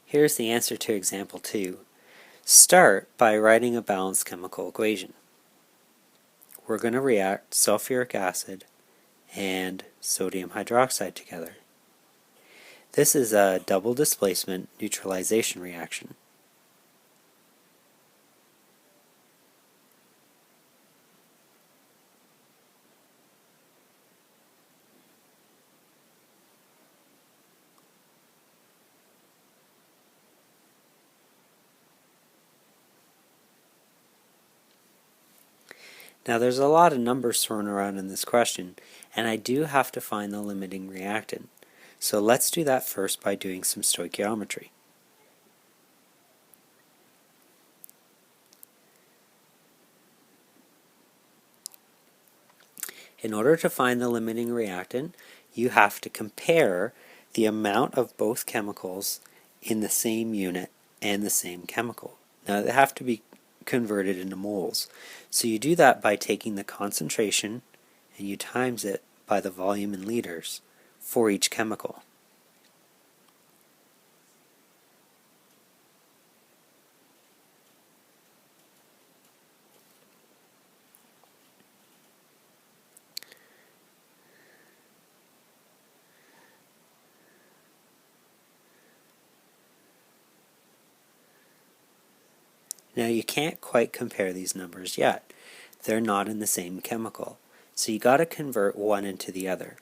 Here's the answer to example 2. Start by writing a balanced chemical equation. We're going to react sulfuric acid and sodium hydroxide together. This is a double displacement neutralization reaction. Now there's a lot of numbers thrown around in this question, and I do have to find the limiting reactant. So let's do that first by doing some stoichiometry. In order to find the limiting reactant, you have to compare the amount of both chemicals in the same unit and the same chemical. Now they have to be converted into moles. So you do that by taking the concentration and you times it by the volume in liters for each chemical. Now you can't quite compare these numbers yet. They're not in the same chemical. So you got to convert one into the other.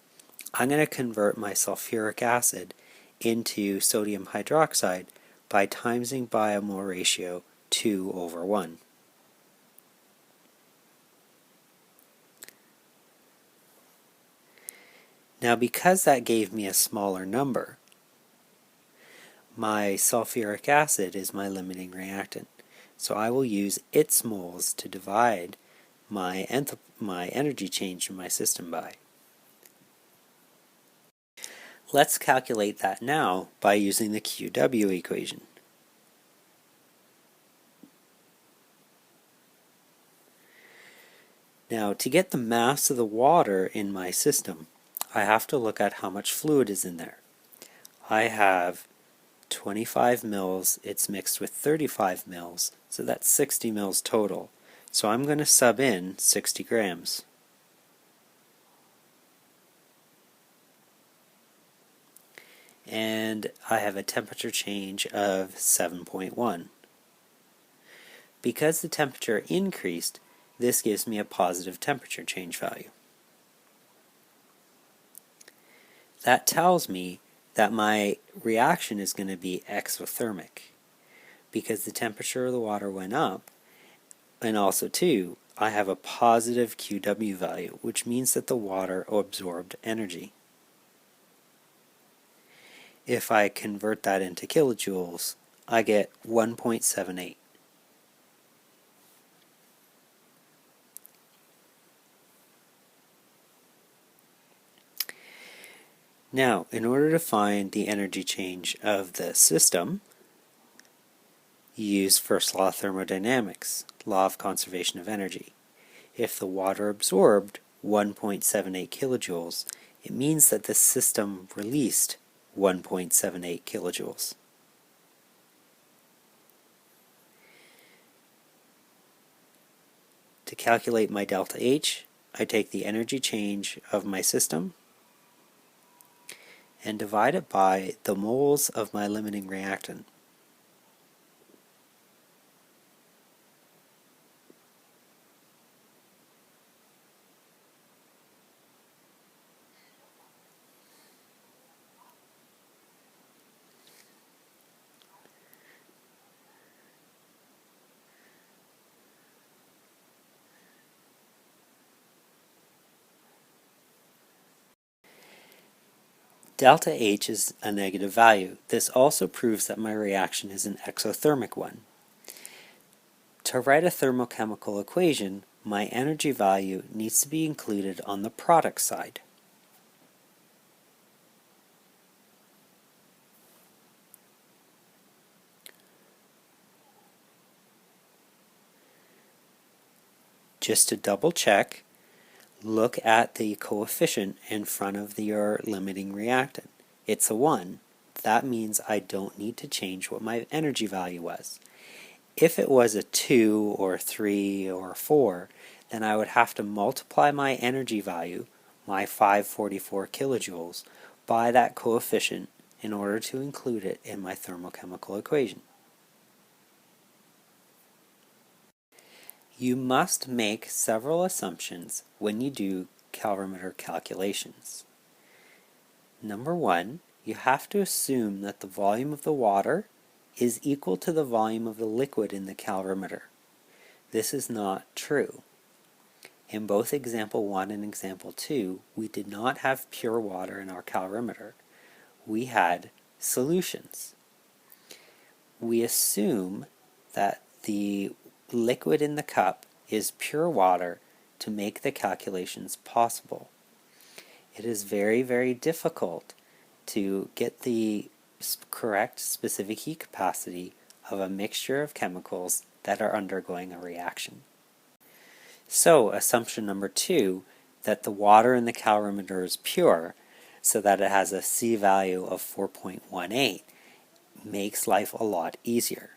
I'm going to convert my sulfuric acid into sodium hydroxide by timesing by a mole ratio 2/1. Now because that gave me a smaller number, my sulfuric acid is my limiting reactant. So I will use its moles to divide my energy change in my system by. Let's calculate that now by using the QW equation. Now to get the mass of the water in my system, I have to look at how much fluid is in there. I have 25 mils, it's mixed with 35 mils, so that's 60 mils total. So I'm going to sub in 60 grams. And I have a temperature change of 7.1. Because the temperature increased, this gives me a positive temperature change value. That tells me that my reaction is going to be exothermic because the temperature of the water went up, and also too, I have a positive QW value, which means that the water absorbed energy. If I convert that into kilojoules, I get 1.78. Now, in order to find the energy change of the system, you use first law of thermodynamics, law of conservation of energy. If the water absorbed 1.78 kilojoules, it means that the system released 1.78 kilojoules. To calculate my delta H, I take the energy change of my system and divide it by the moles of my limiting reactant. Delta H is a negative value. This also proves that my reaction is an exothermic one. To write a thermochemical equation, my energy value needs to be included on the product side. Just to double check, look at the coefficient in front of your limiting reactant. It's a 1. that means I don't need to change what my energy value was. If it was a 2 or a 3 or a 4, then I would have to multiply my energy value, my 544 kilojoules, by that coefficient in order to include it in my thermochemical equation. You must make several assumptions when you do calorimeter calculations. Number 1, you have to assume that the volume of the water is equal to the volume of the liquid in the calorimeter. This is not true. In both example 1 and example 2, we did not have pure water in our calorimeter. We had solutions. We assume that the liquid in the cup is pure water to make the calculations possible. It is very, very difficult to get the correct specific heat capacity of a mixture of chemicals that are undergoing a reaction. So, assumption number 2, that the water in the calorimeter is pure, so that it has a C value of 4.18, makes life a lot easier.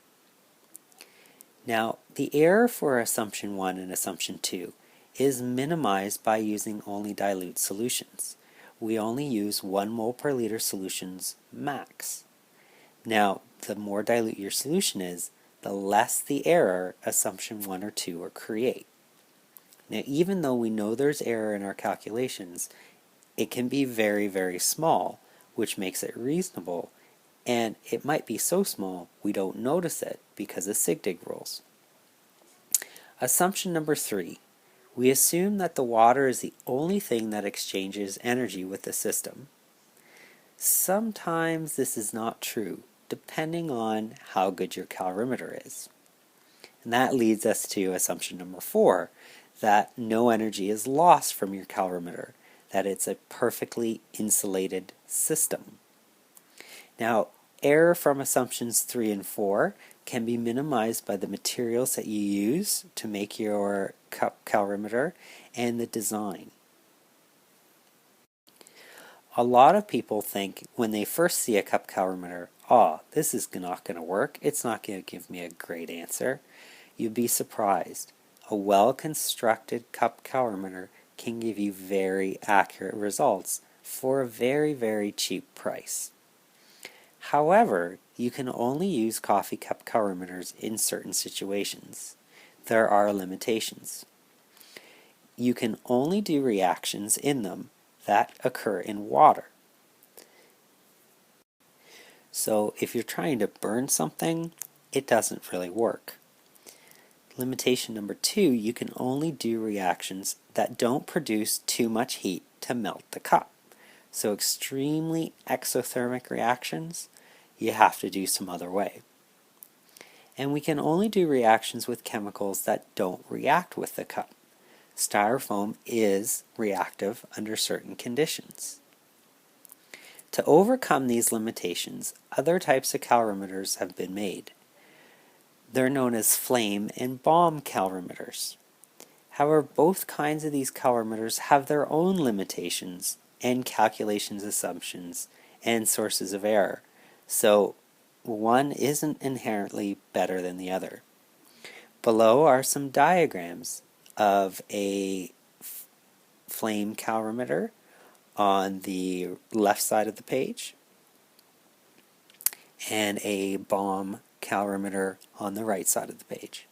Now, the error for assumption 1 and assumption 2 is minimized by using only dilute solutions. We only use 1 mole per liter solutions max. Now, the more dilute your solution is, the less the error assumption 1 or 2 will create. Now, even though we know there's error in our calculations, it can be very, very small, which makes it reasonable, and it might be so small we don't notice it because of SIGDIG rules. Assumption number 3. We assume that the water is the only thing that exchanges energy with the system. Sometimes this is not true, depending on how good your calorimeter is. And that leads us to assumption number 4, that no energy is lost from your calorimeter, that it's a perfectly insulated system. Now, error from assumptions 3 and 4 can be minimized by the materials that you use to make your cup calorimeter and the design. A lot of people think when they first see a cup calorimeter, this is not going to work, it's not going to give me a great answer. You'd be surprised. A well-constructed cup calorimeter can give you very accurate results for a very, very cheap price. However, you can only use coffee cup calorimeters in certain situations. There are limitations. You can only do reactions in them that occur in water. So if you're trying to burn something, it doesn't really work. Limitation number 2, you can only do reactions that don't produce too much heat to melt the cup. So extremely exothermic reactions, you have to do some other way. And we can only do reactions with chemicals that don't react with the cup. Styrofoam is reactive under certain conditions. To overcome these limitations, other types of calorimeters have been made. They're known as flame and bomb calorimeters. However, both kinds of these calorimeters have their own limitations and calculations assumptions and sources of error. So one isn't inherently better than the other. Below are some diagrams of a flame calorimeter on the left side of the page and a bomb calorimeter on the right side of the page.